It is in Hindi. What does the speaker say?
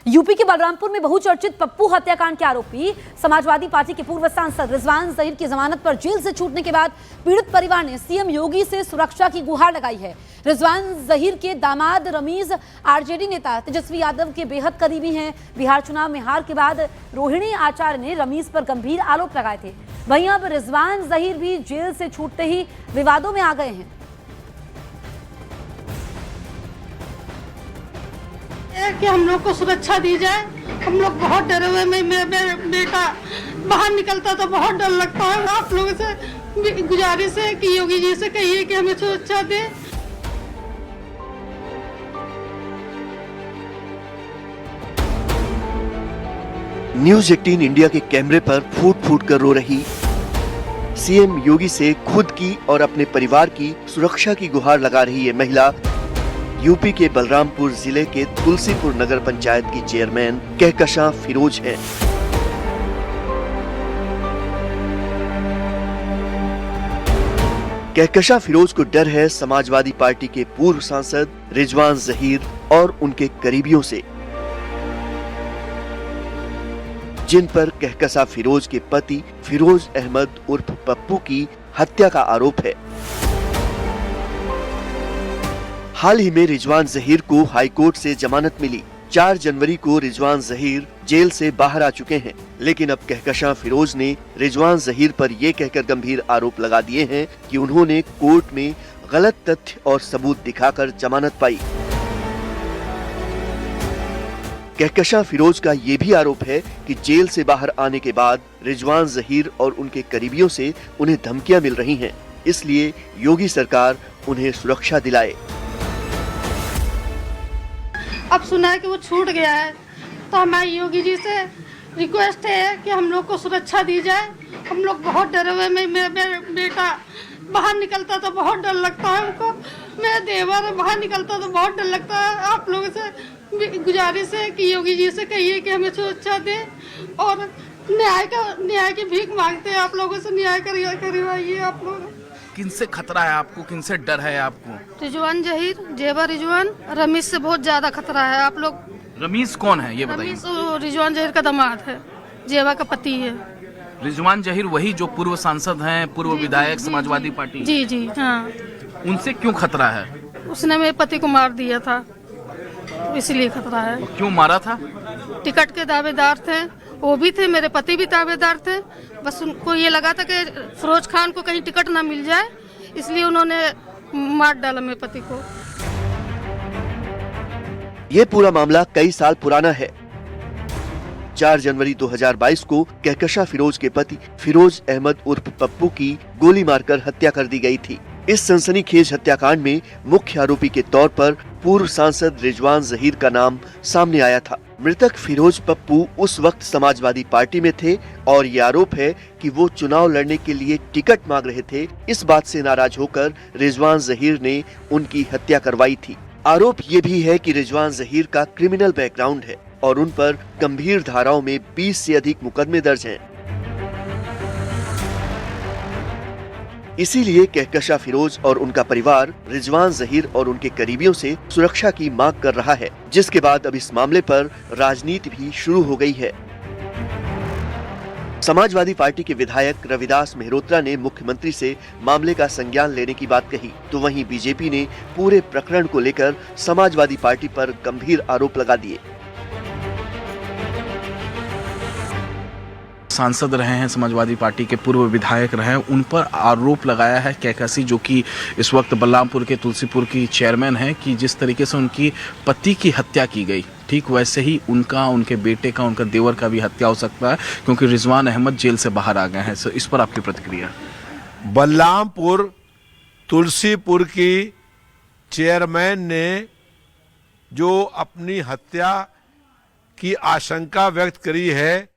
यूपी के बलरामपुर में बहुचर्चित पप्पू हत्याकांड के आरोपी समाजवादी पार्टी के पूर्व सांसद रिजवान जहीर की जमानत पर जेल से छूटने के बाद पीड़ित परिवार ने सीएम योगी से सुरक्षा की गुहार लगाई है। रिजवान जहीर के दामाद रमीज आरजेडी नेता तेजस्वी यादव के बेहद करीबी हैं। बिहार चुनाव में हार के बाद रोहिणी आचार्य ने रमीज पर गंभीर आरोप लगाए थे। वहीं अब रिजवान जहीर भी जेल से छूटते ही विवादों में आ गए हैं। कि हम लोग को सुरक्षा दी जाए। हम लोग बहुत डरे हुए हैं। मेरा बेटा बाहर निकलता तो बहुत डर लगता है। आप लोगों से गुजारिश है कि योगी जी से कहिए कि हमें सुरक्षा दे। न्यूज़ 18 इंडिया के कैमरे पर फूट फूट कर रो रही सीएम योगी से खुद की और अपने परिवार की सुरक्षा की गुहार लगा रही ये महिला यूपी के बलरामपुर जिले के तुलसीपुर नगर पंचायत की चेयरमैन कहकशां फिरोज हैं। कहकशां फिरोज को डर है समाजवादी पार्टी के पूर्व सांसद रिजवान जहीर और उनके करीबियों से, जिन पर कहकशां फिरोज के पति फिरोज अहमद उर्फ पप्पू की हत्या का आरोप है। हाल ही में रिजवान जहीर को हाईकोर्ट से जमानत मिली। 4 जनवरी को रिजवान जहीर जेल से बाहर आ चुके हैं, लेकिन अब कहकशां फिरोज ने रिजवान जहीर पर यह कहकर गंभीर आरोप लगा दिए हैं कि उन्होंने कोर्ट में गलत तथ्य और सबूत दिखाकर जमानत पाई। कहकशां फिरोज का ये भी आरोप है कि जेल से बाहर आने के बाद रिजवान जहीर और उनके करीबियों से उन्हें धमकियां मिल रही हैं, इसलिए योगी सरकार उन्हें सुरक्षा दिलाए। अब सुना है कि वो छूट गया है, तो हमारी योगी जी से रिक्वेस्ट है कि हम लोग को सुरक्षा दी जाए। हम लोग बहुत डरे हुए हैं। मेरा बेटा बाहर निकलता तो बहुत डर लगता है हमको। मेरा देवर बाहर निकलता तो बहुत डर लगता है। आप लोगों से गुजारिश है कि योगी जी से कहिए कि हमें सुरक्षा दे और न्याय की भीख मांगते हैं। आप लोगों से न्याय करवाइए। आप लोग किनसे खतरा है आपको, किनसे डर है आपको? रिजवान जहीर, जेबा रिजवान, रमीज से बहुत ज्यादा खतरा है। आप लोग रमीज कौन है ये बताइए? रमीज रिजवान जहीर का दामाद है, जेबा का पति है। रिजवान जहीर वही जो पूर्व सांसद हैं, पूर्व विधायक समाजवादी पार्टी? जी जी हाँ। उनसे क्यों खतरा है? उसने मेरे पति को मार दिया था, इसलिए खतरा है। क्यों मारा था? टिकट के दावेदार थे, वो भी थे, मेरे पति भी दावेदार थे। बस उनको ये लगा था कि फिरोज खान को कहीं टिकट ना मिल जाए, इसलिए उन्होंने मार डाला मेरे पति को। ये पूरा मामला कई साल पुराना है। 4 जनवरी 2022 को कहकशां फिरोज के पति फिरोज अहमद उर्फ पप्पू की गोली मारकर हत्या कर दी गई थी। इस सनसनीखेज हत्याकांड में मुख्य आरोपी के तौर पर पूर्व सांसद रिजवान जहीर का नाम सामने आया था। मृतक फिरोज पप्पू उस वक्त समाजवादी पार्टी में थे और ये आरोप है कि वो चुनाव लड़ने के लिए टिकट मांग रहे थे। इस बात से नाराज होकर रिजवान जहीर ने उनकी हत्या करवाई थी। आरोप ये भी है कि रिजवान जहीर का क्रिमिनल बैकग्राउंड है और उन पर गंभीर धाराओं में 20 से अधिक मुकदमे दर्ज हैं। इसीलिए कहकशां फिरोज और उनका परिवार रिजवान जहीर और उनके करीबियों से सुरक्षा की मांग कर रहा है, जिसके बाद अब इस मामले पर राजनीति भी शुरू हो गई है। समाजवादी पार्टी के विधायक रविदास मेहरोत्रा ने मुख्यमंत्री से मामले का संज्ञान लेने की बात कही, तो वहीं बीजेपी ने पूरे प्रकरण को लेकर समाजवादी पार्टी पर गंभीर आरोप लगा दिए। सांसद रहे हैं, समाजवादी पार्टी के पूर्व विधायक रहे हैं, उन पर आरोप लगाया है कहकशी, जो कि इस वक्त बलरामपुर के तुलसीपुर की चेयरमैन है, कि जिस तरीके से उनकी पति की हत्या की गई, ठीक वैसे ही उनका, उनके बेटे का, उनका देवर का भी हत्या हो सकता है, क्योंकि रिजवान अहमद जेल से बाहर आ गए हैं। सो इस पर आपकी प्रतिक्रिया? बलरामपुर तुलसीपुर की चेयरमैन ने जो अपनी हत्या की आशंका व्यक्त करी है,